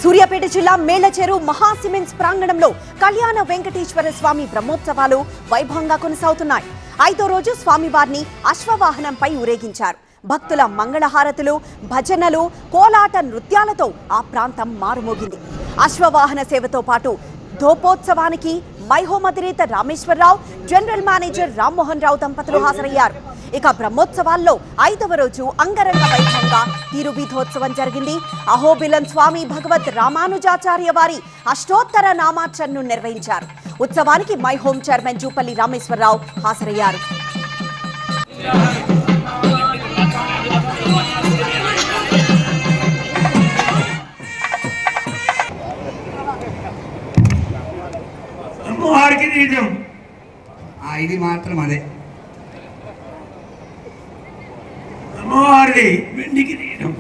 సూర్యాపేట జిల్లా మేళ్లచెరు మహా సిమెంట్స్ ప్రాంగణంలో కళ్యాణ వెంకటేశ్వర స్వామి బ్రహ్మోత్సవాలు వైభవంగా కొనసాగుతున్నాయి. 5వ రోజు స్వామివారిని అశ్వవాహనంపై ఊరేగించారు. భక్తుల మంగళహారతులు, భజనలు, కోలాట నృత్యాలతో ఆ ప్రాంతం మారుమోగింది. అశ్వవాహన సేవతో పాటు ధోపోత్సవానికి మైహోం అధినేత రామేశ్వరరావు, జనరల్ మేనేజర్ రామ్మోహన్ రావు దంపతులు హాజరయ్యారు. ఇక బ్రహ్మోత్సవాల్లో 5వ రోజు అంగరంగ వైభవంగా తిరువిధోత్సవం జరిగింది. అహోబిలం స్వామి భగవద్ రామానుజాచార్య వారి అష్టోత్తర నామార్చనను నిర్వహించారు. ఉత్సవానికి మైహోం చైర్మన్ జూపల్లి రామేశ్వరరావు హాజరయ్యారు. ఇది మాత్రం అదే అమ్మవారిది వెండికి తీయడం.